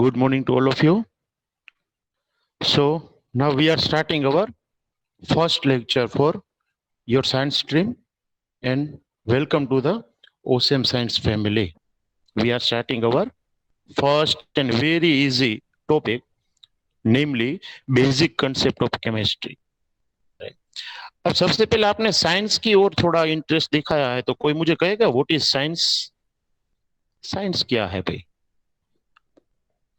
Good morning to all of you. So now we are starting our first lecture for your science stream, and welcome to the OSM Science family. We are starting our first and very easy topic, namely basic concept of chemistry. अब सबसे पहले आपने science की ओर थोड़ा interest दिखाया है, तो कोई मुझे कहेगा व्हाट इज साइंस? साइंस क्या है भाई?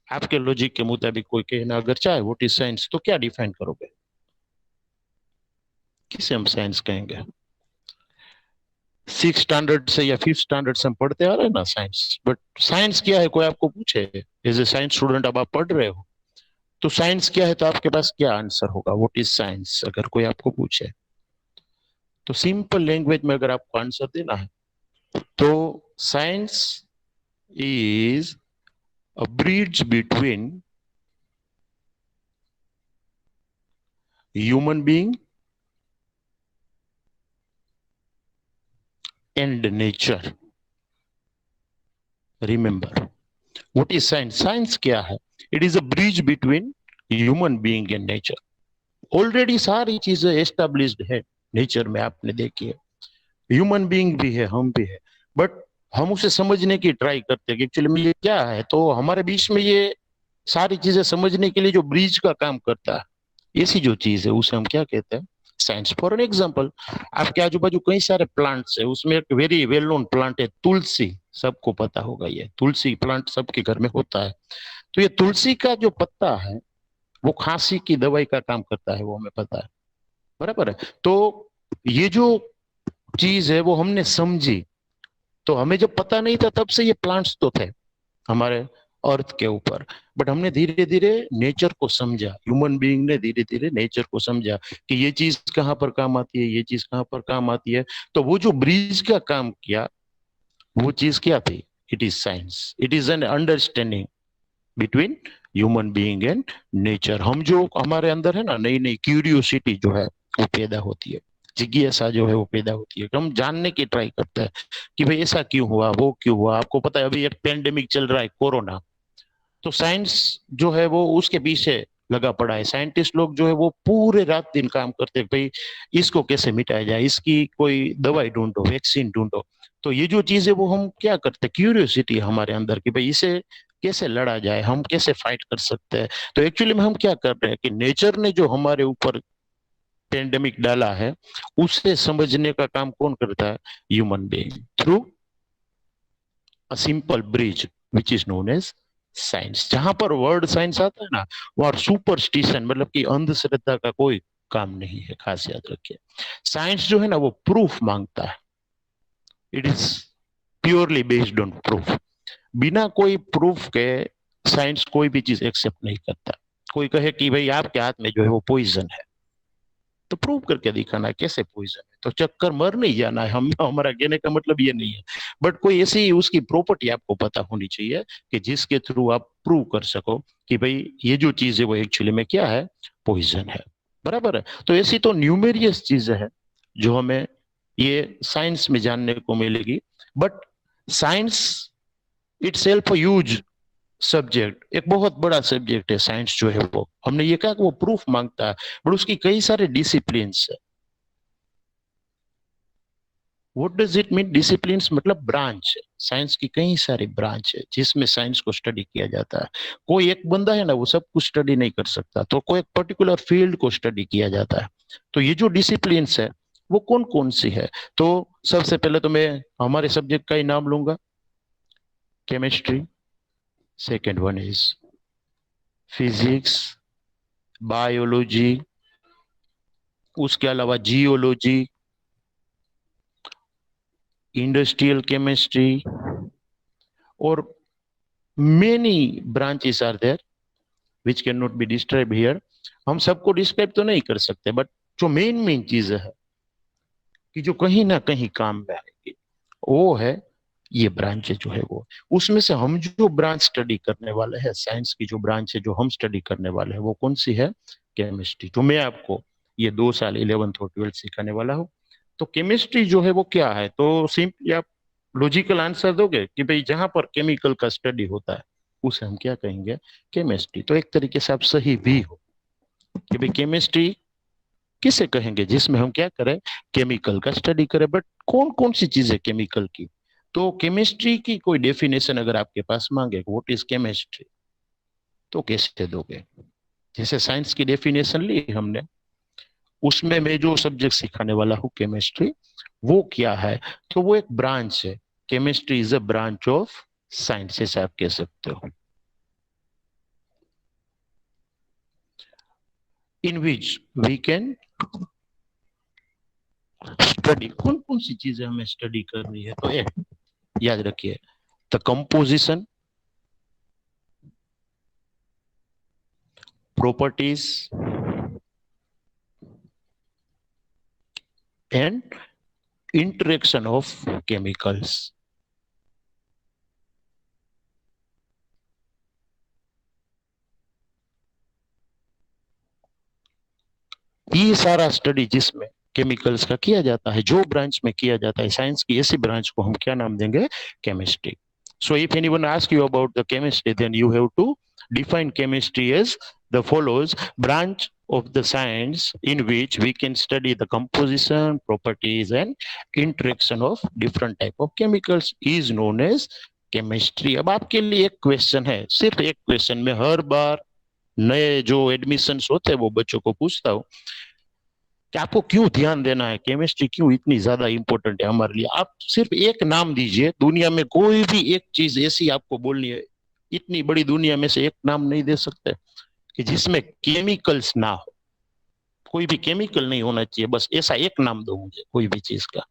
आपके लॉजिक के मुताबिक कोई कहना अगर चाहे व्हाट इज साइंस, तो क्या डिफाइन करोगे? किसे हम साइंस कहेंगे? सिक्स स्टैंडर्ड से या फिफ्थ स्टैंडर्ड से हम पढ़ते आ रहे हैं ना साइंस, बट साइंस क्या है कोई आपको पूछे, एज ए साइंस स्टूडेंट अब आप पढ़ रहे हो, तो साइंस क्या है, तो आपके पास क्या आंसर होगा? व्हाट इज साइंस अगर कोई आपको पूछे? तो सिंपल लैंग्वेज में अगर आपको आंसर देना है, तो science is a bridge between human being and nature. Remember, what is science? Science क्या है? It is a bridge between human being and nature. Already सारी चीजें एस्टेब्लिश्ड है नेचर में, आपने देखी है. ह्यूमन बीइंग भी है, हम भी है, बट हम उसे समझने की ट्राई करते हैं कि एक्चुअली में ये क्या है. तो हमारे बीच में ये सारी चीजें समझने के लिए जो ब्रिज का काम करता है, ऐसी जो चीज है उसे हम क्या कहते हैं? साइंस. फॉर एन एग्जाम्पल, आपके आजू बाजू कई सारे प्लांट्स है, उसमें एक वेरी वेल नोन प्लांट है तुलसी. सबको पता होगा, ये तुलसी प्लांट सबके घर में होता है. तो ये तुलसी का जो पत्ता है वो खांसी की दवाई का काम करता है, वो हमें पता है, बराबर है. तो ये जो चीज है वो हमने समझी. तो हमें जब पता नहीं था तब से ये प्लांट्स तो थे हमारे अर्थ के ऊपर, बट हमने धीरे धीरे नेचर को समझा. ह्यूमन बीइंग ने धीरे धीरे नेचर को समझा कि ये चीज कहाँ पर काम आती है, ये चीज कहाँ पर काम आती है. तो वो जो ब्रिज का काम किया, वो चीज क्या थी? It is science. It is an understanding between human being and nature. हम जो हमारे अंदर है ना, नई नई क्यूरियोसिटी जो है वो पैदा होती है, जिज्ञासा जो है वो पैदा होती है. हम जानने की ट्राई करते हैं कि भाई ऐसा क्यों हुआ, वो क्यों हुआ. आपको पता है अभी एक पेंडेमिक चल रहा है, कोरोना. तो साइंस जो है वो उसके पीछे लगा पड़ा है. साइंटिस्ट लोग जो है वो पूरे रात दिन काम करते हैं, भाई इसको कैसे मिटाया जाए, इसकी कोई दवाई ढूंढो, वैक्सीन ढूंढो. तो ये जो चीज है वो हम क्या करते हैं, क्यूरियोसिटी हमारे अंदर की भाई इसे कैसे लड़ा जाए, हम कैसे फाइट कर सकते हैं. तो एक्चुअली में हम क्या कर रहे हैं कि नेचर ने जो हमारे ऊपर पेंडेमिक डाला है, उसे समझने का काम कौन करता है? Human being, through a simple bridge which is known as science. जहां पर वर्ड साइंस आता है ना, वहां सुपरस्टिशन मतलब कि अंधश्रद्धा का कोई काम नहीं है, खास याद रखिए. साइंस जो है ना वो प्रूफ मांगता है. It is purely based on proof. बिना कोई प्रूफ के साइंस कोई भी चीज एक्सेप्ट नहीं करता. कोई कहे कि भाई आपके हाथ में जो है वो पॉइजन है, तो प्रूव करके दिखाना है कैसे पॉइजन है. तो चक्कर मर नहीं जाना है, हम हमारा कहने का मतलब ये नहीं है, बट कोई ऐसी उसकी प्रॉपर्टी आपको पता होनी चाहिए कि जिसके थ्रू आप प्रूव कर सको कि भाई ये जो चीज है वो एक्चुअली में क्या है? पॉइजन है, बराबर है. तो ऐसी तो न्यूमेरियस चीजें हैं जो हमें ये साइंस में जानने को मिलेगी. But science it self huge subject, एक बहुत बड़ा सब्जेक्ट है साइंस जो है वो. हमने ये कहा कि वो प्रूफ मांगता है, बट उसकी कई सारे डिसिप्लिन है. What does it mean? Discipline मतलब ब्रांच है. साइंस की कई सारी ब्रांच है जिसमें साइंस को स्टडी किया जाता है. कोई एक बंदा है ना वो सब कुछ स्टडी नहीं कर सकता, तो कोई एक पर्टिकुलर फील्ड को स्टडी किया जाता है. तो ये जो डिसिप्लिन है वो कौन कौन सी है? तो सबसे पहले तो मैं हमारे सब्जेक्ट का ही नाम लूंगा, chemistry. Second one is physics, biology, उसके अलावा जियोलॉजी, इंडस्ट्रियल केमिस्ट्री, और many branches are there which can not be describe here. हम सबको डिस्क्राइब तो नहीं कर सकते, बट जो मेन मेन चीज है कि जो कहीं ना कहीं काम में आएगी, वो है ये ब्रांच जो है वो. उसमें से हम जो ब्रांच स्टडी करने वाले हैं, साइंस की जो ब्रांच है जो हम स्टडी करने वाले हैं, वो कौन सी है? केमिस्ट्री. जो मैं आपको ये 2 साल 11th और 12th सिखाने वाला हूँ. तो केमिस्ट्री जो है वो क्या है? तो सिंपली आप लॉजिकल आंसर दोगे कि भाई जहां पर केमिकल का स्टडी होता है, उसे हम क्या कहेंगे, केमिस्ट्री। तो एक तरीके से आप सही भी हो कि भाई केमिस्ट्री किसे कहेंगे, जिसमें हम क्या करें, केमिकल का स्टडी करें। बट कौन कौन सी चीज है केमिकल की? तो केमिस्ट्री की कोई डेफिनेशन अगर आपके पास मांगे, व्हाट इज केमिस्ट्री, तो कैसे दोगे? जैसे साइंस की डेफिनेशन ली हमने, उसमें मैं जो सब्जेक्ट सिखाने वाला हूँ केमिस्ट्री, वो क्या है, तो वो एक ब्रांच है। Chemistry is a branch of science, ऐसे आप कह सकते हो, इन विच वी कैन स्टडी। कौन कौन सी चीजें हमें स्टडी करनी है, तो एक याद रखिए, the composition, properties and interaction of chemicals. ये सारा स्टडी जिसमें केमिकल्स का किया जाता है, जो ब्रांच में किया जाता है साइंस की, ऐसी ब्रांच को हम क्या नाम देंगे, chemistry. So if anyone asks you about the chemistry, then you have to define chemistry as the follows: branch of the science in which we can study the composition, properties, and interaction of different type of chemicals is known as chemistry। अब आपके लिए एक question है, सिर्फ एक question. में हर बार नए जो एडमिशन होते हैं वो बच्चों को पूछता हूँ कि आपको क्यों ध्यान देना है, केमिस्ट्री क्यों इतनी ज्यादा इंपॉर्टेंट है हमारे लिए। आप सिर्फ एक नाम दीजिए, दुनिया में कोई भी एक चीज ऐसी आपको बोलनी है, इतनी बड़ी दुनिया में से एक नाम नहीं दे सकते कि जिसमें केमिकल्स ना हो। कोई भी केमिकल नहीं होना चाहिए, बस ऐसा एक नाम दो मुझे कोई भी चीज का।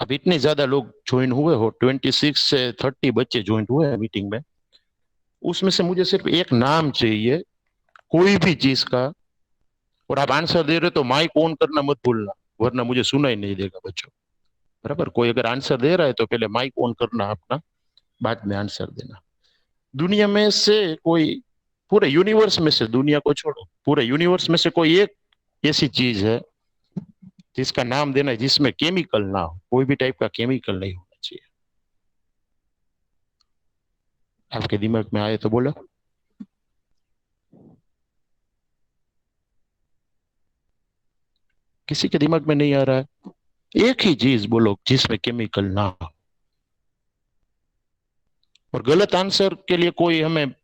अब इतने ज्यादा लोग ज्वाइन हुए हो, 26 से 30 बच्चे ज्वाइन हुए हैं मीटिंग में, उसमें से मुझे सिर्फ एक नाम चाहिए कोई भी चीज का। और आप आंसर दे रहे हो तो माइक ऑन करना मत भूलना, वरना मुझे सुना ही नहीं देगा बच्चों। बराबर, कोई अगर आंसर दे रहा है तो पहले माइक ऑन करना अपना, बाद में आंसर देना। दुनिया में से कोई, पूरे यूनिवर्स में से, दुनिया को छोड़ो, पूरे यूनिवर्स में से कोई एक ऐसी चीज है जिसका नाम देना है जिसमें केमिकल ना हो, कोई भी टाइप का केमिकल नहीं होना चाहिए। आपके दिमाग में आए तो बोलो। किसी के दिमाग में नहीं आ रहा है? एक ही चीज बोलो जिसमें केमिकल ना हो। और गलत आंसर के लिए कोई हमें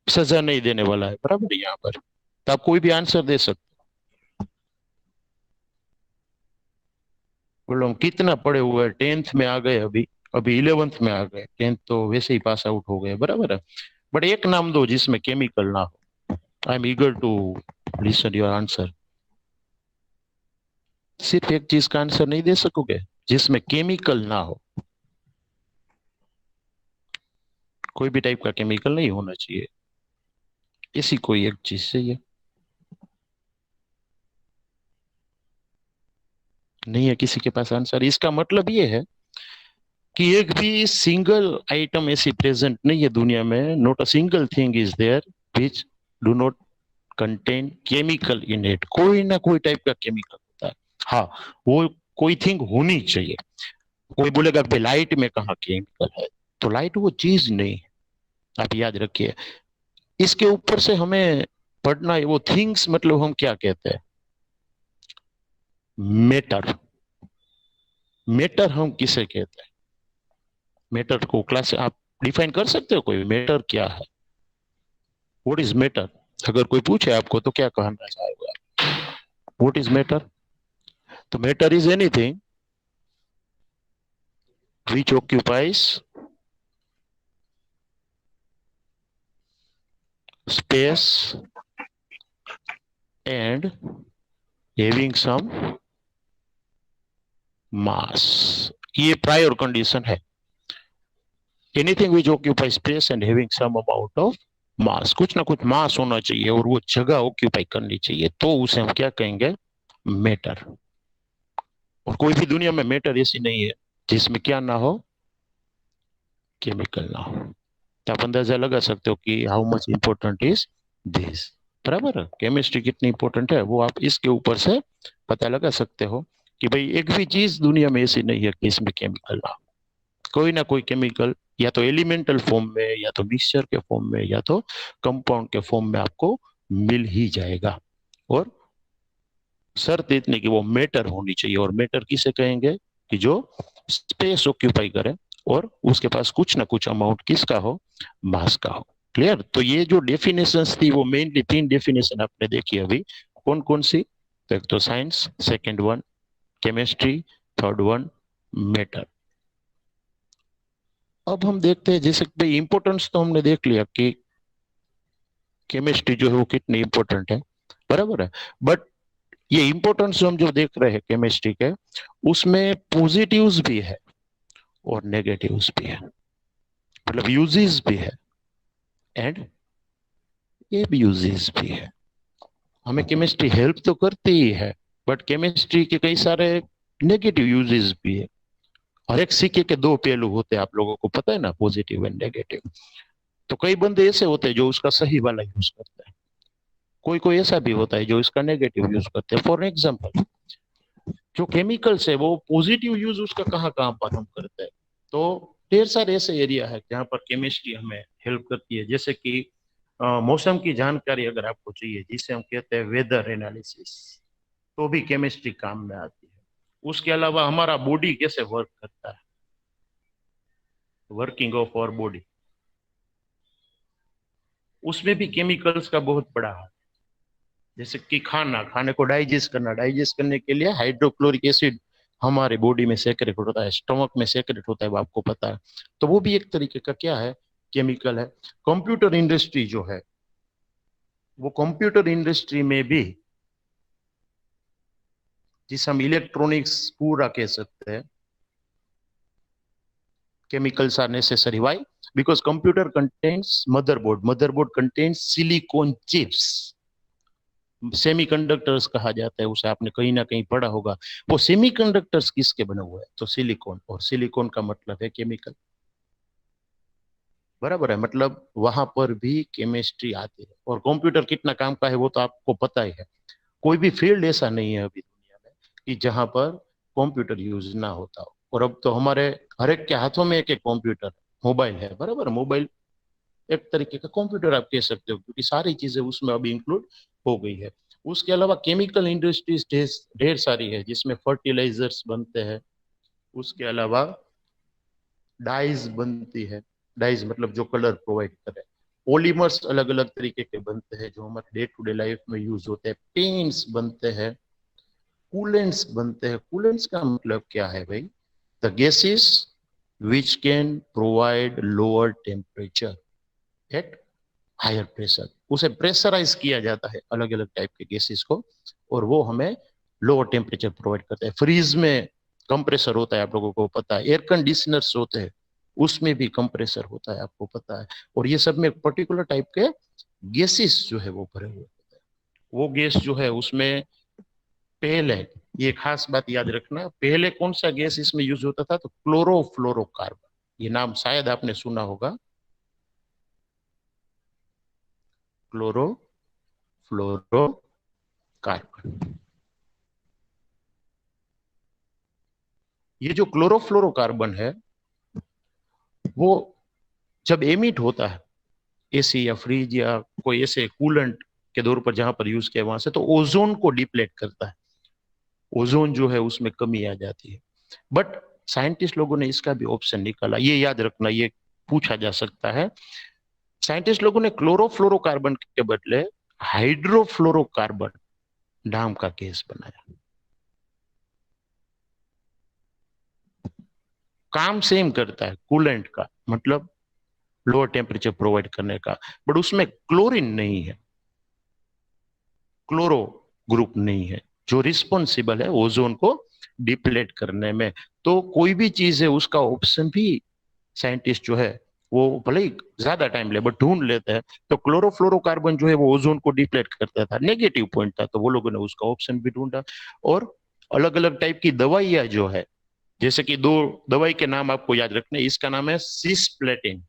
सजा नहीं देने वाला है, बराबर, यहाँ पर तो आप कोई भी आंसर दे सकते। बोलो हम कितना पढ़े हुए हैं, 10th में आ गए, अभी अभी 11th में आ गए, 10th तो वैसे ही पास आउट हो गए, बराबर है। बट एक नाम दो जिसमें केमिकल ना हो। I am eager to listen your answer. सिर्फ एक चीज का आंसर नहीं दे सकोगे जिसमें केमिकल ना हो, कोई भी टाइप का केमिकल नहीं होना चाहिए, ऐसी कोई एक चीज चाहिए। नहीं है किसी के पास आंसर, इसका मतलब ये है कि एक भी सिंगल आइटम ऐसी प्रेजेंट नहीं है दुनिया में, not a single thing is there which do not contain chemical in it. कोई ना कोई टाइप का केमिकल होता है। हाँ, वो कोई थिंग होनी चाहिए। कोई बोलेगा भाई लाइट में कहाँ केमिकल है, तो लाइट वो चीज नहीं है, आप याद रखिए। इसके ऊपर से हमें पढ़ना है वो थिंग्स, मतलब हम क्या कहते हैं, मैटर। मैटर हम किसे कहते हैं? मैटर को क्लास आप डिफाइन कर सकते हो, कोई मैटर क्या है, व्हाट इज मैटर? अगर कोई पूछे आपको तो क्या कहना चाहोगे आप, व्हाट इज मैटर? तो matter is anything which occupies space and having some mass। ये प्रायर कंडीशन है। Anything which occupy space and having some amount of mass, कुछ ना कुछ मास होना चाहिए और वो जगह ऑक्यूपाई करनी चाहिए, तो उसे हम क्या कहेंगे, मैटर। और कोई भी दुनिया में मैटर ऐसी नहीं है जिसमें क्या ना हो, केमिकल ना हो। तो आप अंदाजा लगा सकते हो कि how much important is this. बराबर है, केमिस्ट्री कितनी इंपॉर्टेंट है वो आप इसके ऊपर से पता लगा सकते हो कि भाई एक भी चीज दुनिया में ऐसी नहीं है कि इसमें केमिकल ना हो, कोई ना कोई केमिकल या तो एलिमेंटल फॉर्म में, या तो मिक्सचर के फॉर्म में, या तो कंपाउंड के फॉर्म में आपको मिल ही जाएगा। और शर्त इतनी कि वो मैटर होनी चाहिए, और मैटर किसे कहेंगे, कि जो स्पेस ऑक्यूपाई करे और उसके पास कुछ ना कुछ अमाउंट किसका हो, मास का हो। क्लियर? तो ये जो डेफिनेशंस थी वो मेनली तीन डेफिनेशन आपने देखी अभी। कौन कौन सी? तो एक तो science, second one chemistry, third one matter. अब हम देखते हैं, जैसे भाई इंपॉर्टेंस तो हमने देख लिया कि केमिस्ट्री जो है वो कितनी इंपॉर्टेंट है, बराबर है। बट ये इंपॉर्टेंस हम जो देख रहे हैं केमिस्ट्री के, उसमें पॉजिटिव्स भी है और नेगेटिव्स भी है, मतलब यूजेस भी है एंड एब्यूजेस भी है। हमें केमिस्ट्री हेल्प तो करती ही है, बट केमिस्ट्री के कई सारे नेगेटिव यूजेस भी है। हर एक सिक्के के दो पहलू होते हैं, आप लोगों को पता है ना, पॉजिटिव एंड नेगेटिव। तो कई बंदे ऐसे होते हैं जो उसका सही वाला यूज करते हैं, कोई कोई ऐसा भी होता है जो इसका नेगेटिव यूज करते हैं। फॉर एग्जाम्पल, जो केमिकल्स है वो पॉजिटिव यूज उसका कहाँ कहाँ पर हम करते हैं। तो ढेर सारे ऐसे एरिया है जहाँ पर केमिस्ट्री हमें हेल्प करती है। जैसे कि मौसम की जानकारी अगर आपको चाहिए, जिसे हम कहते हैं वेदर एनालिसिस, तो भी केमिस्ट्री काम में आती है। उसके अलावा हमारा बॉडी कैसे वर्क करता है, वर्किंग ऑफ आवर बॉडी, उसमें भी केमिकल्स का बहुत बड़ा हाथ। जैसे कि खाने को डाइजेस्ट करना, डाइजेस्ट करने के लिए हाइड्रोक्लोरिक एसिड हमारे बॉडी में सेक्रेट होता है, स्टमक में सेक्रेट होता है, वो आपको पता है। तो वो भी एक तरीके का क्या है, केमिकल है। कंप्यूटर इंडस्ट्री जो है, वो कंप्यूटर इंडस्ट्री में भी, जिसे हम इलेक्ट्रॉनिक्स पूरा कह सकते हैं, chemicals are necessary. Why? Because computer contains motherboard. Motherboard contains silicon chips. Semiconductors कहा जाता है उसे, आपने कहीं ना कहीं पढ़ा होगा। वो सेमीकंडक्टर्स किसके बने हुए हैं, तो सिलिकॉन, और सिलिकॉन का मतलब है केमिकल, बराबर है। मतलब वहां पर भी केमिस्ट्री आती है। और कंप्यूटर कितना काम का है वो तो आपको पता ही है। कोई भी फील्ड ऐसा नहीं है अभी दुनिया में कि जहां पर कंप्यूटर यूज ना होता हो। और अब तो हमारे हर एक के हाथों में एक एक कंप्यूटर, मोबाइल है, बराबर। मोबाइल एक तरीके का कंप्यूटर आप कह सकते हो, क्योंकि सारी चीजें उसमें अभी इंक्लूड हो गई है। उसके अलावा केमिकल इंडस्ट्रीज ढेर सारी है, जिसमें फर्टिलाइजर्स बनते हैं। उसके अलावा डाइज बनती है। डाइज मतलब जो कलर प्रोवाइड करे। पॉलीमर्स अलग अलग तरीके के बनते हैं जो हमारे डे टू डे लाइफ में यूज होते हैं। पेंट्स बनते हैं, कूलेंट्स बनते हैं। कूलेंट्स का मतलब क्या है भाई? The gases which can provide lower temperature at higher pressure. उसे प्रेशराइज किया जाता है अलग अलग टाइप के गैसेस को, और वो हमें लोअर टेम्परेचर प्रोवाइड करता है। फ्रीज में कंप्रेसर होता है, आप लोगों को पता है। एयर कंडीशनर्स होते हैं, उसमें भी कंप्रेसर होता है, आपको पता है। और ये सब में पर्टिकुलर टाइप के गैसेस जो है वो भरे हुए होते हैं। वो गैस जो है उसमें पहले, ये खास बात याद रखना, पहले कौन सा गैस इसमें यूज होता था, तो क्लोरोफ्लोरोकार्बन। ये नाम शायद आपने सुना होगा, क्लोरोफ्लोरोकार्बन। ये जो क्लोरोफ्लोरोकार्बन है, वो जब एमिट होता है एसी या फ्रिज या कोई ऐसे कूलेंट के तौर पर जहां पर यूज किया वहां से, तो ओजोन को डिप्लेट करता है। ओजोन जो है उसमें कमी आ जाती है। बट साइंटिस्ट लोगों ने इसका भी ऑप्शन निकाला, ये याद रखना, ये पूछा जा सकता है। साइंटिस्ट लोगों ने क्लोरोफ्लोरोकार्बन के बदले हाइड्रोफ्लोरोकार्बन नाम का गैस बनाया। काम सेम करता है कूलेंट का, मतलब लोअर टेम्परेचर प्रोवाइड करने का, बट उसमें क्लोरीन नहीं है, क्लोरो ग्रुप नहीं है, जो रिस्पॉन्सिबल है ओजोन को डिप्लेट करने में। तो कोई भी चीज है उसका ऑप्शन भी साइंटिस्ट जो है वो भले ही ज्यादा टाइम ले बट ढूंढ लेते हैं। तो क्लोरोफ्लोरोकार्बन जो है वो ओजोन को डिप्लेट करता था, नेगेटिव पॉइंट था, तो वो लोगों ने उसका ऑप्शन भी ढूंढा। और अलग अलग टाइप की दवाइयां जो है, जैसे कि दो दवाई के नाम आपको याद रखने, इसका नाम है सिस्प्लेटिन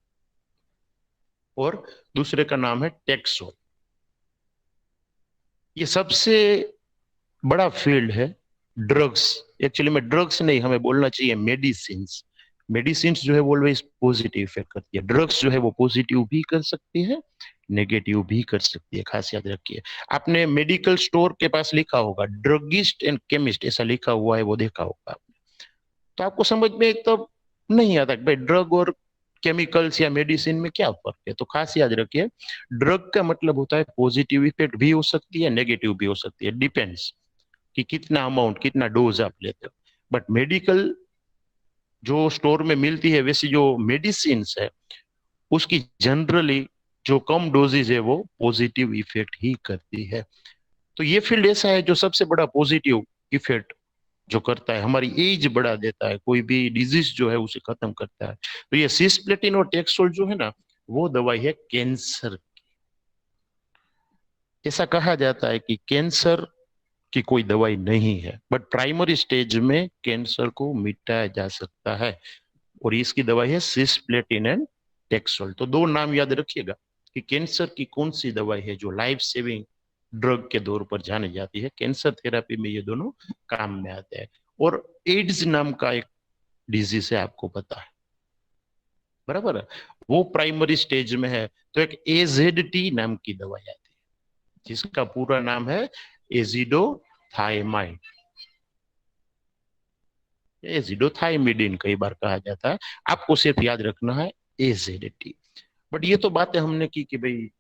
और दूसरे का नाम है टेक्सो। ये सबसे बड़ा फील्ड है ड्रग्स। एक्चुअली में ड्रग्स नहीं, हमें बोलना चाहिए मेडिसिन। मेडिसिन जो है वो ऑलवेज पॉजिटिव इफेक्ट करती है, ड्रग्स जो है वो पॉजिटिव भी कर सकती है, नेगेटिव भी कर सकती है, खास याद रखिए। आपने मेडिकल स्टोर के पास लिखा होगा ड्रगिस्ट एंड केमिस्ट, ऐसा लिखा हुआ है, वो देखा होगा आपने। तो आपको समझ में एक तो नहीं आता कि भाई ड्रग और केमिकल्स या मेडिसिन में क्या फर्क है। तो खास याद रखिए, ड्रग का मतलब होता है पॉजिटिव इफेक्ट भी हो सकती है, नेगेटिव भी हो सकती है, डिपेंड्स कि कितना अमाउंट, कितना डोज आप लेते हो। बट मेडिकल जो स्टोर में मिलती है वैसी जो मेडिसिन है, उसकी जनरली जो कम डोजेज है वो पॉजिटिव इफेक्ट ही करती है। तो ये फील्ड ऐसा है जो सबसे बड़ा पॉजिटिव इफेक्ट जो करता है, हमारी एज बढ़ा देता है, कोई भी डिजीज जो है उसे खत्म करता है। तो ये सिस्प्लेटिन और टेक्सोल जो है ना, वो दवाई है कैंसर। ऐसा कहा जाता है कि कैंसर की कोई दवाई नहीं है, बट प्राइमरी स्टेज में कैंसर को मिटाया जा सकता है, और इसकी दवाई है सिस्प्लेटिन एंड टेक्सोल। तो दो नाम याद रखिएगा कि कैंसर की कौन सी दवाई है जो लाइफ सेविंग ड्रग के तौर पर जानी जाती है। कैंसर थेरेपी में ये दोनों काम में आते हैं। और एड्स नाम का एक डिजीज है, आपको पता है, बराबर है, वो प्राइमरी स्टेज में है। तो एक एजेडटी नाम की दवाई आती है जिसका पूरा नाम है एजिडोथाइमाइड, एजिडोथाइमिडिन कई बार कहा जाता है। आपको सिर्फ याद रखना है एजेडटी। बट ये तो बातें हमने की कि भाई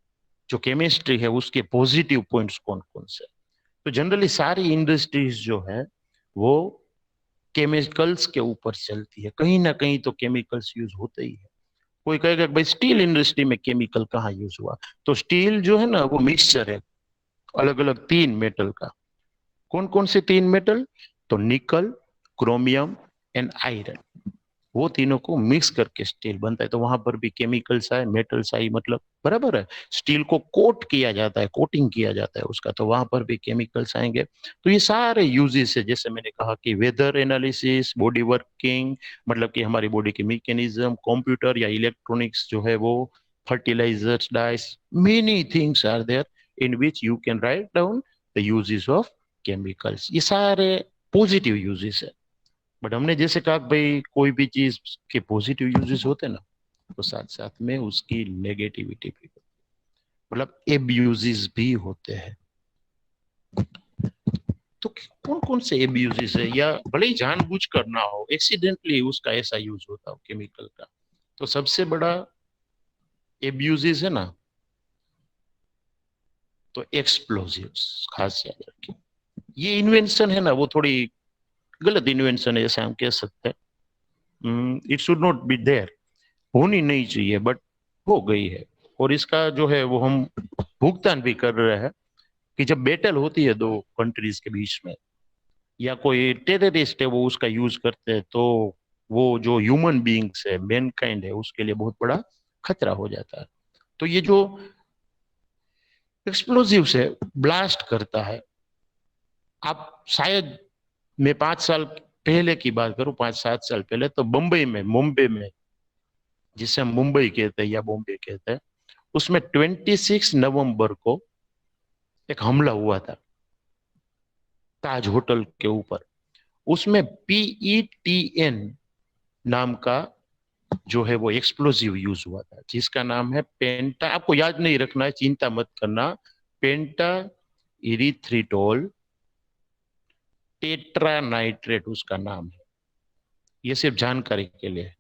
जो केमिस्ट्री है उसके पॉजिटिव पॉइंट्स कौन कौन से। तो जनरली सारी इंडस्ट्रीज जो है वो केमिकल्स के ऊपर चलती है, कहीं ना कहीं तो केमिकल्स यूज होते ही है। कोई कहेगा भाई स्टील इंडस्ट्री में केमिकल कहाँ यूज हुआ, तो स्टील जो है ना वो मिक्सचर है अलग अलग तीन मेटल का। कौन कौन से तीन मेटल, तो निकल, क्रोमियम एंड आयरन, वो तीनों को मिक्स करके स्टील बनता है। तो वहां पर भी केमिकल्स आए, मेटल्स आई, मतलब बराबर है। स्टील को कोट किया जाता है, कोटिंग किया जाता है उसका, तो वहां पर भी केमिकल्स आएंगे। तो ये सारे यूजेस है, जैसे मैंने कहा कि वेदर एनालिसिस, बॉडी वर्किंग, मतलब कि हमारी बॉडी की मैकेनिज्म, कंप्यूटर या इलेक्ट्रॉनिक्स जो है वो, fertilizers, dyes, many things are there in which you can write down the uses of chemicals. ये सारे पॉजिटिव यूजेस है। बट हमने जैसे कहा कि भाई कोई भी चीज के पॉजिटिव यूजेस होते हैं ना, तो साथ साथ में उसकी नेगेटिविटी भी, मतलब एब्यूजेस भी होते हैं। तो कौन कौन से एब्यूजेस है, या भले ही जानबूझ कर ना हो, एक्सीडेंटली उसका ऐसा यूज होता हो केमिकल का। तो सबसे बड़ा एब्यूजेस है ना, तो एक्सप्लोजिव्स, खास याद रखिए। ये इन्वेंशन है ना वो थोड़ी गलत इन्वेंशन है, जैसे हम कह सकते हैं, it should not be there, होनी नहीं चाहिए, बट हो गई है। और इसका जो है वो हम भुगतान भी कर रहे हैं कि जब बैटल होती है दो कंट्रीज के बीच में, या कोई टेररिस्ट है वो उसका यूज करते हैं, तो वो जो ह्यूमन बीइंग्स है, मैनकाइंड है, उसके लिए बहुत बड़ा खतरा हो जाता है। तो ये जो एक्सप्लोजिव है, ब्लास्ट करता है। आप शायद, मैं 5 साल पहले की बात करूं, 5-7 साल पहले, तो बम्बई में, मुंबई में, जिसे हम मुंबई कहते हैं या बॉम्बे कहते हैं, उसमें 26 नवंबर को एक हमला हुआ था ताज होटल के ऊपर। उसमें PETN नाम का जो है वो एक्सप्लोजिव यूज हुआ था, जिसका नाम है पेंटा, आपको याद नहीं रखना है, चिंता मत करना, पेंटा इरिथ्रिटोल टेट्रानाइट्रेट उसका नाम है। ये सिर्फ जानकारी के लिए।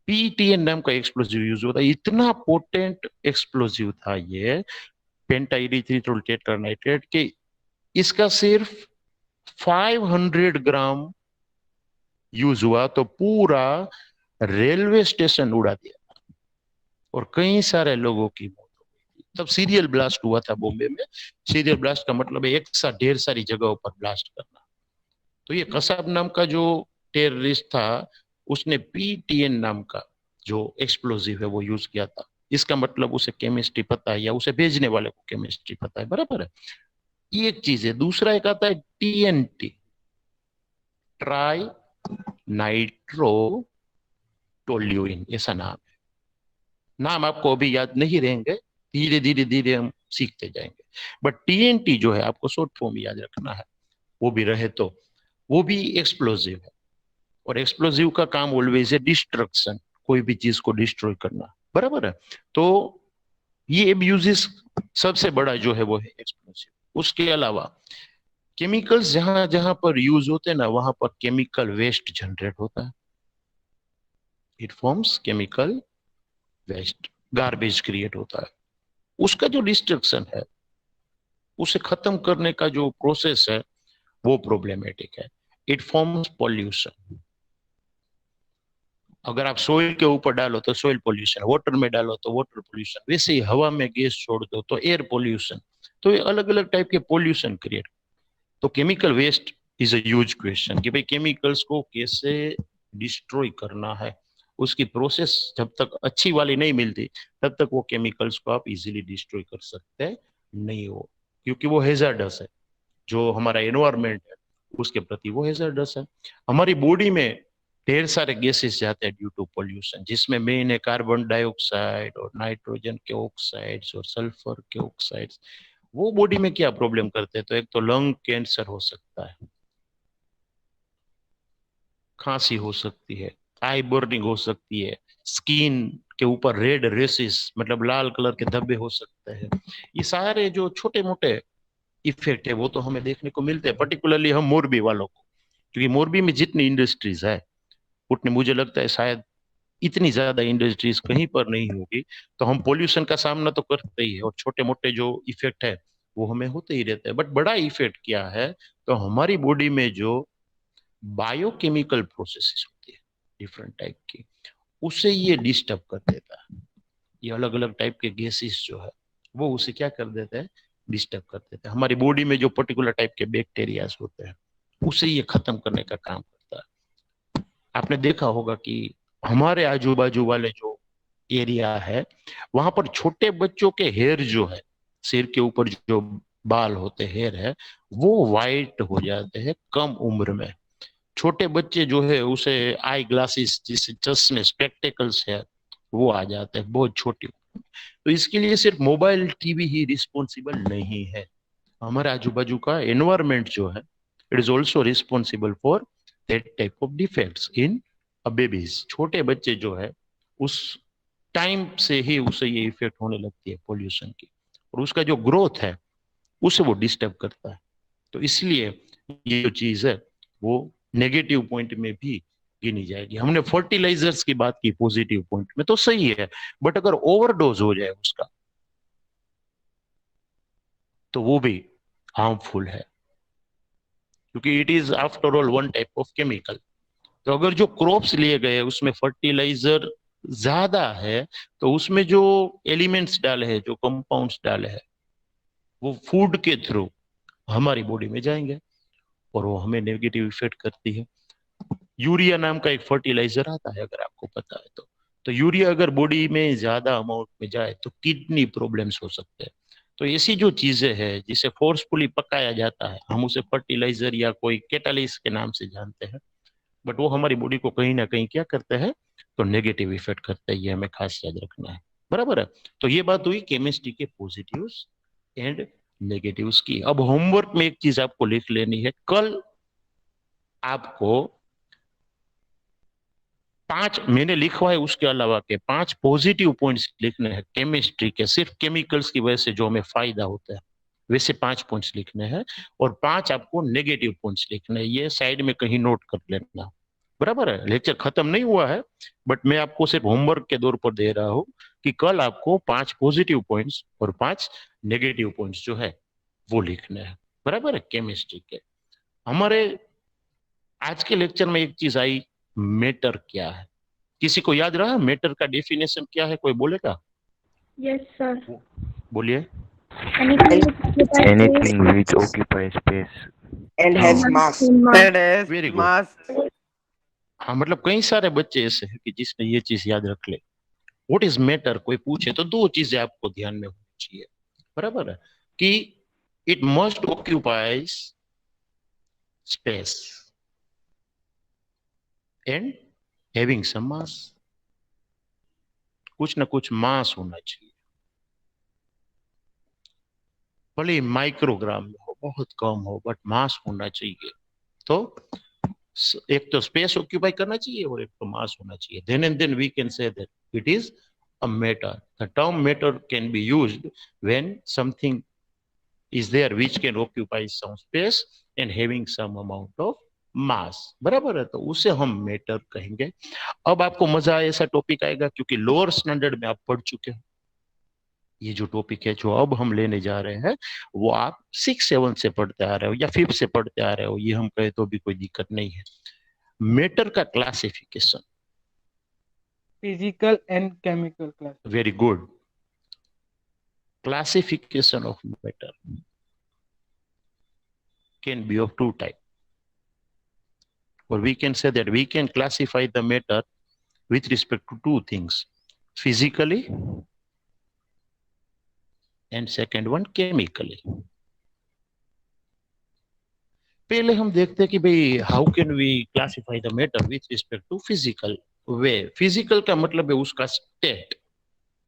PETN नाम का एक्सप्लोजिव यूज हुआ था, इतना पोटेंट एक्सप्लोजिव था ये पेंटा इरिथ्रिटोल टेट्रानाइट्रेट के, इसका सिर्फ 500 ग्राम यूज हुआ तो पूरा रेलवे स्टेशन उड़ा दिया और कई सारे लोगों की मौत हो गई थी। तब सीरियल ब्लास्ट हुआ था बॉम्बे में। सीरियल ब्लास्ट का मतलब है एक साथ ढेर सारी जगहों पर ब्लास्ट करना। तो ये कसाब नाम का जो टेररिस्ट था, उसने PTN नाम का जो एक्सप्लोजिव है वो यूज किया था। इसका मतलब उसे केमिस्ट्री पता है, या उसे भेजने वाले को केमिस्ट्री पता है, बराबर है। ये एक चीज है। दूसरा एक आता है TNT, ट्राई नाइट्रो टोल्यूइन, ऐसा नाम। नाम आपको अभी याद नहीं रहेंगे, धीरे धीरे धीरे हम सीखते जाएंगे। बट TNT जो है आपको शॉर्ट फॉर्म याद रखना है, वो भी रहे तो, वो भी एक्सप्लोजिव है। और एक्सप्लोजिव का काम ऑलवेज है डिस्ट्रक्शन, कोई भी चीज को डिस्ट्रॉय करना, बराबर है। तो ये एब्यूजेस सबसे बड़ा जो है वो है एक्सप्लोजिव। उसके अलावा केमिकल्स जहां जहां पर यूज होते हैं ना, वहां पर केमिकल वेस्ट जनरेट होता है। It forms chemical waste, garbage create होता है। उसका जो डिस्ट्रक्शन है, उसे खत्म करने का जो प्रोसेस है, वो प्रॉब्लमेटिक है। It forms pollution. अगर आप सोइल के ऊपर डालो तो सोइल पोल्यूशन, वाटर में डालो तो वाटर पोल्यूशन, वैसे ही हवा में गैस छोड़ दो तो एयर पोल्यूशन। तो ये अलग अलग टाइप के पोल्यूशन क्रिएट। तो chemical waste is a huge question कि भाई केमिकल्स को कैसे डिस्ट्रॉय करना है। उसकी प्रोसेस जब तक अच्छी वाली नहीं मिलती, तब तक वो केमिकल्स को आप इजीली डिस्ट्रॉय कर सकते नहीं हो, क्योंकि वो हेजार्डस है। जो हमारा एनवायरमेंट है उसके प्रति वो हेजर्डस है। हमारी बॉडी में ढेर सारे गैसेस जाते हैं ड्यू टू पोल्यूशन, जिसमें मेन है कार्बन डाइऑक्साइड और नाइट्रोजन के ऑक्साइड्स और सल्फर के ऑक्साइड्स। वो बॉडी में क्या प्रॉब्लम करते हैं, तो एक तो लंग कैंसर हो सकता है, खांसी हो सकती है, आई बर्निंग हो सकती है, स्किन के ऊपर रेड रेसेस मतलब लाल कलर के धब्बे हो सकते हैं। ये सारे जो छोटे मोटे इफेक्ट है वो तो हमें देखने को मिलते हैं, पर्टिकुलरली हम मोरबी वालों को, क्योंकि मोरबी में जितनी इंडस्ट्रीज है उतनी मुझे लगता है शायद इतनी ज्यादा इंडस्ट्रीज कहीं पर नहीं होगी। तो हम पोल्यूशन का सामना तो करते ही है, और छोटे मोटे जो इफेक्ट है वो हमें होते ही रहते हैं। बट बड़ा इफेक्ट क्या है, तो हमारी बॉडी में जो बायोकेमिकल प्रोसेसेस होती है डिफरेंट टाइप की, उसे ये डिस्टर्ब कर देता है। ये अलग अलग टाइप के गैसेस जो है वो उसे क्या कर देते हैं, डिस्टर्ब कर देते हैं। हमारी बॉडी में जो पर्टिकुलर टाइप के बैक्टीरियाज होते हैं उसे ये खत्म करने का काम करता है। आपने देखा होगा कि हमारे आजू बाजू वाले जो एरिया है, वहां पर छोटे बच्चों के हेयर जो है, सिर के ऊपर जो बाल होते हेयर है, वो वाइट हो जाते हैं कम उम्र में। छोटे बच्चे जो है उसे आई ग्लासेस जिसे चश्मे स्पेक्टेकल्स है वो आ जाते हैं बहुत छोटी उम्र में। तो इसके लिए सिर्फ मोबाइल टीवी ही रिस्पॉन्सिबल नहीं है, हमारे आजू बाजू का एनवायरमेंट जो है it is also responsible for that type of defects in babies. छोटे बच्चे जो है उस टाइम से ही उसे ये इफेक्ट होने लगती है पोल्यूशन की, और उसका जो ग्रोथ है उसे वो डिस्टर्ब करता है। तो इसलिए ये जो चीज है वो नेगेटिव पॉइंट में भी गिनी जाएगी। हमने फर्टिलाइजर्स की बात की पॉजिटिव पॉइंट में, तो सही है, बट अगर ओवरडोज हो जाए उसका तो वो भी हार्मफुल है, क्योंकि it is after all one type of chemical. तो अगर जो क्रॉप्स लिए गए उसमें फर्टिलाइजर ज्यादा है, तो उसमें जो एलिमेंट्स डाले हैं, जो कंपाउंड्स डाले हैं, वो फूड के थ्रू हमारी बॉडी में जाएंगे और वो हमें नेगेटिव इफेक्ट करती है। यूरिया नाम का एक फर्टिलाइजर आता है, अगर आपको पता है तो यूरिया अगर बॉडी में ज्यादा अमाउंट में जाए तो किडनी प्रॉब्लम्स हो सकते हैं। तो ऐसी जो चीजें हैं जिसे फोर्सफुली पकाया जाता है, हम उसे फर्टिलाइजर या कोई कैटालिस्ट के नाम से जानते हैं, बट वो हमारी बॉडी को कहीं ना कहीं क्या करते हैं, तो नेगेटिव इफेक्ट करते हैं। ये हमें खास याद रखना है, बराबर है। तो ये बात हुई केमिस्ट्री के पॉजिटिव्स एंड नेगेटिव्स की। अब होमवर्क में एक चीज आपको लिख लेनी है, कल आपको 5 मैंने लिखवा है उसके अलावा के 5 पॉजिटिव पॉइंट्स लिखने हैं केमिस्ट्री के, सिर्फ केमिकल्स की वजह से जो हमें फायदा होता है वैसे 5 पॉइंट्स लिखने हैं, और 5 आपको नेगेटिव पॉइंट्स लिखने हैं। ये साइड में कहीं नोट कर लेना, बराबर है। लेक्चर खत्म नहीं हुआ है, बट मैं आपको सिर्फ होमवर्क के तौर पर दे रहा हूं कि कल आपको 5 पॉजिटिव पॉइंट्स और 5 नेगेटिव पॉइंट्स जो है वो लिखने हैं, बराबर है, केमिस्ट्री के। हमारे आज के लेक्चर में एक चीज आई, मैटर क्या है। किसी को याद रहा मैटर का डेफिनेशन क्या है, कोई बोलेगा? Yes, sir. बोलिए। Anything which occupies space Anything which occupies space. and and has हाँ, has mass. full mass. And has very good. mass. हाँ, मतलब कई सारे बच्चे ऐसे हैं कि जिसने ये चीज याद रख ले। व्हाट इज मैटर कोई पूछे तो दो चीजें आपको ध्यान में होनी चाहिए, बराबर है, कि it must occupies space and having some mass. कुछ ना कुछ मास होना चाहिए, भले माइक्रोग्राम में हो बहुत कम हो, बट मास होना चाहिए। तो एक तो स्पेस ऑक्यूपाई करना चाहिए और एक तो मास होना चाहिए, then and then we can say that it is a matter. The term matter can be used when something is there which can occupy some space and having some amount of mass. बराबर है, तो उसे हम matter कहेंगे। अब आपको मजा आए ऐसा टॉपिक आएगा क्योंकि लोअर स्टैंडर्ड में आप पढ़ चुके हो। ये जो टॉपिक है जो अब हम लेने जा रहे हैं वो आप 6-7 से पढ़ते आ रहे हो या 5th से पढ़ते आ रहे हो, ये हम कहे तो भी कोई दिक्कत नहीं है। मैटर का classification. Physical and chemical class. Very good. Classification of matter can be of two types, or we can say that we can classify the matter with respect to two things: physically and second one chemically. पहले हम देखते हैं कि भाई how can we classify the matter with respect to physical way. Physical का मतलब है उसका स्टेट,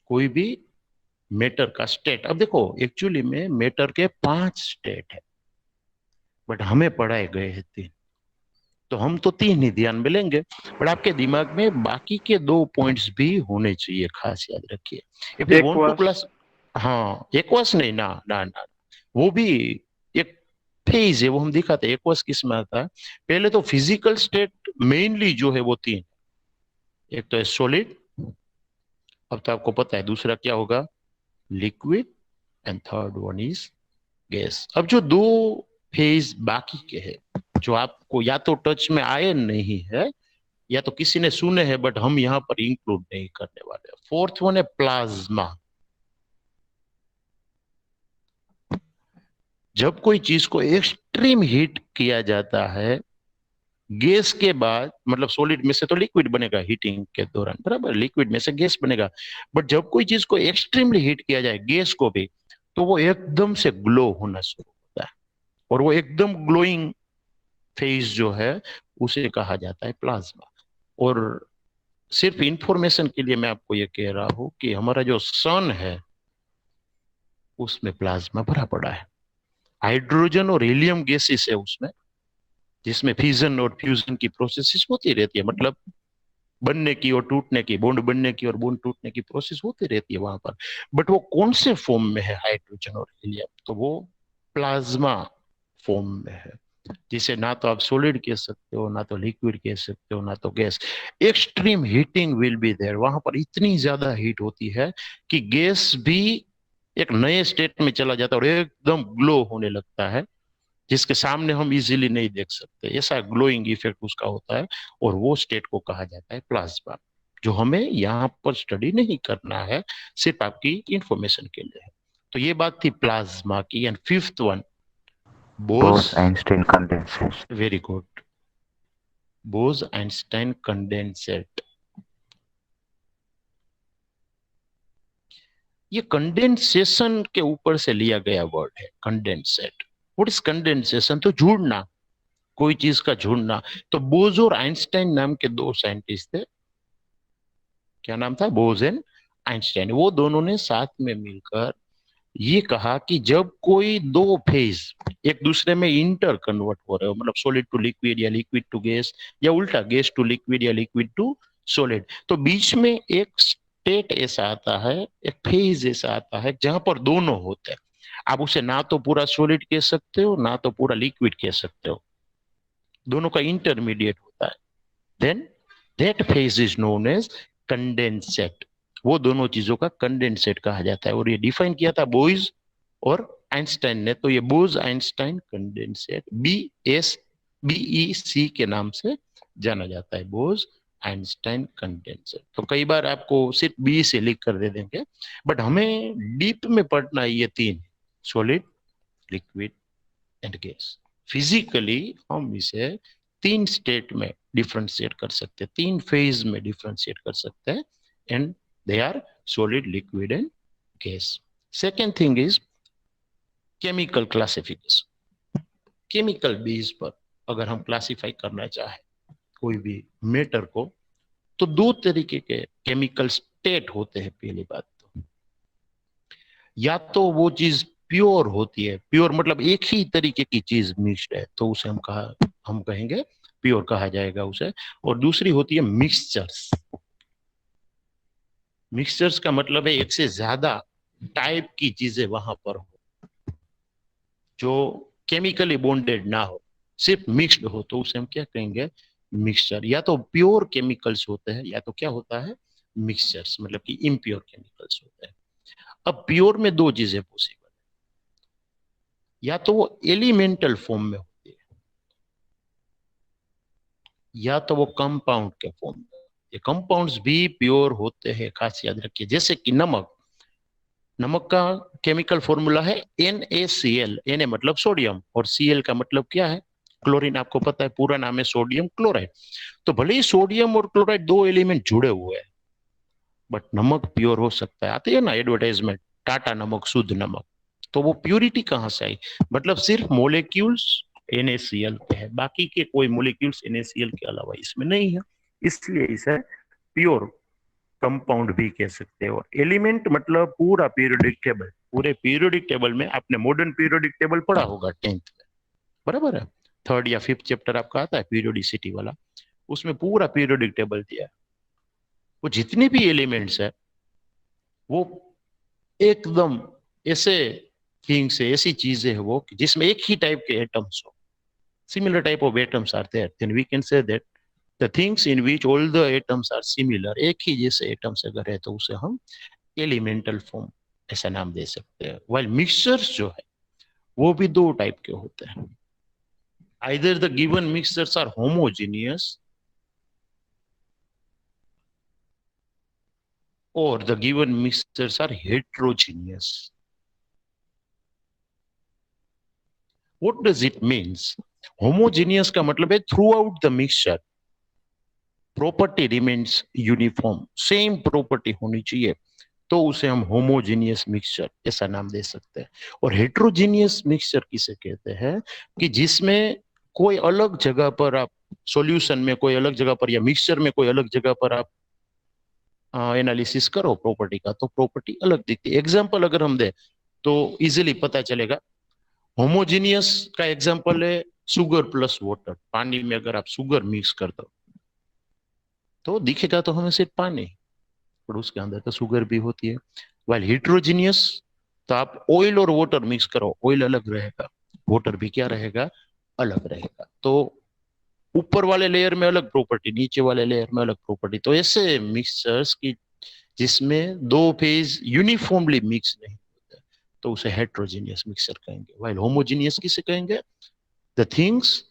कोई भी मैटर का स्टेट। अब देखो एक्चुअली में मैटर के 5 स्टेट है बट हमें पढ़ाए गए हैं 3, तो हम तो 3 ही ध्यान में लेंगे, बट आपके दिमाग में बाकी के 2 पॉइंट्स भी होने चाहिए, खास याद रखिए। If you want to class, हाँ एक्वस नहीं ना ना ना, वो भी एक फेज है, वो हम दिखाते हैं। एक्वस किस में आता है? पहले तो फिजिकल स्टेट मेनली जो है वो 3, एक तो है सॉलिड, अब तो आपको पता है, दूसरा क्या होगा? Liquid, and third one is gas. अब जो 2 फेज बाकी के हैं जो आपको या तो टच में आए नहीं है या तो किसी ने सुने हैं बट हम यहाँ पर इंक्लूड नहीं करने वाले। 4th वन है प्लाज्मा। जब कोई चीज को एक्सट्रीम हीट किया जाता है गैस के बाद, मतलब सॉलिड में से तो लिक्विड बनेगा हीटिंग के दौरान, बराबर, लिक्विड में से गैस बनेगा, बट जब कोई चीज को एक्सट्रीमली हीट किया जाए गैस को भी, तो वो एकदम से ग्लो होना शुरू होता है, और वो एकदम ग्लोइंग फेज जो है उसे कहा जाता है प्लाज्मा। और सिर्फ इंफॉर्मेशन के लिए मैं आपको ये कह रहा हूं कि हमारा जो सन है उसमें प्लाज्मा भरा पड़ा है, हाइड्रोजन और हीलियम गैसेस है उसमें, जिसमें फ्यूजन और फ्यूजन की प्रोसेसेस होती रहती है, मतलब बनने की और टूटने की, बॉन्ड बनने की और बॉन्ड टूटने की प्रोसेस होती रहती है वहां पर। बट वो कौन से फॉर्म में है हाइड्रोजन और हीलियम? तो वो प्लाज्मा फॉर्म में है, जिसे ना तो आप सॉलिड कह सकते हो, ना तो लिक्विड कह सकते हो, ना तो gas. Extreme heating will be there, वहां पर इतनी ज्यादा हीट होती है कि गैस भी एक नए स्टेट में चला जाता है और एकदम ग्लो होने लगता है, जिसके सामने हम इजीली नहीं देख सकते, ऐसा ग्लोइंग इफेक्ट उसका होता है, और वो स्टेट को कहा जाता है प्लाज्मा, जो हमें यहाँ पर स्टडी नहीं करना है, सिर्फ आपकी इंफॉर्मेशन के लिए है। तो ये बात थी प्लाज्मा की। And 5th one Bose-Einstein condensate. Very good, Bose Einstein condensate. ये कंडेंसेशन के ऊपर से लिया गया वर्ड है, कंडेंसेट। What is condensation? तो जुड़ना, कोई चीज का जुड़ना। तो बोज और आइंस्टाइन नाम के 2 साइंटिस्ट थे, क्या नाम था? बोज एंड आइंस्टाइन। वो दोनों ने साथ में मिलकर ये कहा कि जब कोई 2 फेज एक दूसरे में इंटर कन्वर्ट हो रहे हो, मतलब सॉलिड टू लिक्विड या लिक्विड टू गैस, या उल्टा गैस टू लिक्विड या लिक्विड टू सॉलिड, तो बीच में एक स्टेट ऐसा आता है, एक फेज ऐसा आता है जहां पर दोनों होते हैं। आप उसे ना तो पूरा सॉलिड कह सकते हो, ना तो पूरा लिक्विड कह सकते हो, दोनों का इंटरमीडिएट होता है। Then that phase is known as condensate. वो दोनों चीजों का कंडेंसेट कहा जाता है, और ये डिफाइन किया था बोइज और आइंस्टाइन ने। तो ये बोज आइंस्टाइन कंडेंसेट, BEC के नाम से जाना जाता है, बोज आइंस्टाइन कंडेंसेट। तो कई बार आपको सिर्फ बी से लिख कर दे देंगे, बट हमें डीप में पढ़ना है ये 3, solid, liquid and gas. Physically हम इसे 3 स्टेट में डिफरेंशिएट कर सकते हैं, 3 फेज में डिफरेंशिएट कर सकते हैं, and they are solid, liquid and gas. Second thing is chemical classification. Chemical base पर अगर हम क्लासिफाई करना चाहे कोई भी मैटर को, तो 2 तरीके के केमिकल स्टेट होते हैं। पहली बात तो, या तो वो चीज प्योर होती है, प्योर मतलब एक ही तरीके की चीज मिक्स्ड है, तो उसे हम कहेंगे प्योर कहा जाएगा उसे। और दूसरी होती है मिक्सचर्स। मिक्सचर्स का मतलब है एक से ज्यादा टाइप की चीजें वहां पर हो जो केमिकली बॉन्डेड ना हो, सिर्फ मिक्स्ड हो, तो उसे हम क्या कहेंगे, मिक्सचर। या तो प्योर केमिकल्स होते हैं या तो क्या होता है, मिक्सचर्स, मतलब कि इम्प्योर केमिकल्स होते हैं। अब प्योर में दो चीजें पॉसिबल, या तो वो एलिमेंटल फॉर्म में होती है या तो वो कंपाउंड के फॉर्म में। ये कंपाउंड्स भी प्योर होते हैं, खास याद रखिए। जैसे कि नमक, नमक का केमिकल फॉर्मूला है NaCl। Na मतलब सोडियम और Cl का मतलब क्या है, क्लोरीन। आपको पता है पूरा नाम है सोडियम क्लोराइड। तो भले ही सोडियम और क्लोराइड दो एलिमेंट जुड़े हुए हैं, बट नमक प्योर हो सकता है। आती है ना एडवर्टाइजमेंट, टाटा नमक, शुद्ध नमक। तो वो प्योरिटी कहां से आई, मतलब सिर्फ मोलिक्यूल्स NaCl के है, बाकी के कोई मोलिक्यूल्स NaCl के अलावा इसमें नहीं है, इसलिए इसे प्योर कंपाउंड भी कह सकते हैं। और एलिमेंट मतलब पूरा पीरियोडिक टेबल। पूरे पीरियोडिक टेबल में आपने मॉडर्न पीरियोडिक टेबल पढ़ा होगा 10th में, बराबर है। थर्ड या फिफ्थ चैप्टर आपका आता है पीरियोडिसिटी वाला, उसमें पूरा पीरियोडिक टेबल दिया है। वो जितने भी एलिमेंट्स है वो एकदम ऐसे थिंग्स है, ऐसी चीजें है वो जिसमें एक ही टाइप के एटम्स हो, similar type of atoms are there, then we can say that the things in which all the atoms are similar. एक ही जैसे एटम्स अगर है तो उसे हम एलिमेंटल फॉर्म ऐसा नाम दे सकते हैं। वाइल मिक्सचर्स जो है वो भी दो टाइप के होते हैं। Either the given mixtures are homogeneous or the given mixtures are heterogeneous. What does it means? Homogeneous का मतलब है throughout the mixture property remains uniform, same property होनी चाहिए, तो उसे हम होमोजीनियस मिक्सचर ऐसा नाम दे सकते हैं। और हेट्रोजीनियस मिक्सचर किसे कहते हैं, कि जिसमें कोई अलग जगह पर आप सॉल्यूशन में कोई अलग जगह पर या मिक्सचर में कोई अलग जगह पर आप एनालिसिस करो प्रॉपर्टी का, तो प्रॉपर्टी अलग दिखती है। एग्जाम्पल अगर हम दे तो इजिली पता चलेगा। होमोजीनियस का एग्जाम्पल है शुगर प्लस वाटर। पानी में अगर आप शुगर मिक्स कर दो तो दिखेगा तो हमें सिर्फ पानी, पर उसके अंदर तो शुगर भी होती है। वाइल हेट्रोजीनियस, तो आप ऑयल और वाटर मिक्स करो, ऑयल अलग रहेगा, वाटर भी क्या रहेगा, अलग रहेगा। तो ऊपर वाले लेयर में अलग प्रॉपर्टी, नीचे वाले लेयर में अलग प्रॉपर्टी। तो ऐसे मिक्सचर्स की जिसमें दो फेज यूनिफॉर्मली मिक्स नहीं होते, तो उसे हेट्रोजीनियस मिक्सचर कहेंगे। वाइल होमोजीनियस किसे कहेंगे, the things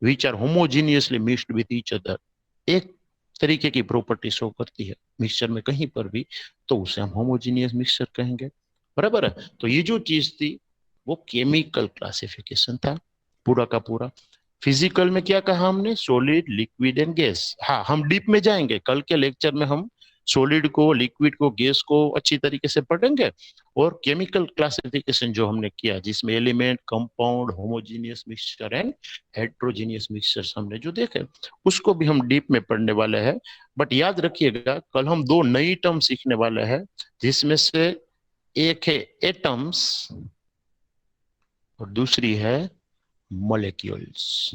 which are homogeneously mixed with each other, एक तरीके की प्रॉपर्टी शो करती है मिक्सचर में कहीं पर भी, तो उसे हम होमोजीनियस मिक्सचर कहेंगे, बराबर है। तो ये जो चीज थी वो केमिकल क्लासिफिकेशन था पूरा का पूरा। फिजिकल में क्या कहा हमने, सॉलिड, लिक्विड एंड गैस। हाँ, हम डीप में जाएंगे कल के लेक्चर में, हम सॉलिड को, लिक्विड को, गैस को अच्छी तरीके से पढ़ेंगे। और केमिकल क्लासिफिकेशन जो हमने किया जिसमें element, compound, homogeneous mixture and heterogeneous mixtures हमने जो देखे, उसको भी हम डीप में पढ़ने वाले हैं। बट याद रखिएगा कल हम दो नई टर्म सीखने वाले हैं, जिसमें से एक है एटम्स और दूसरी है मॉलिक्यूल्स।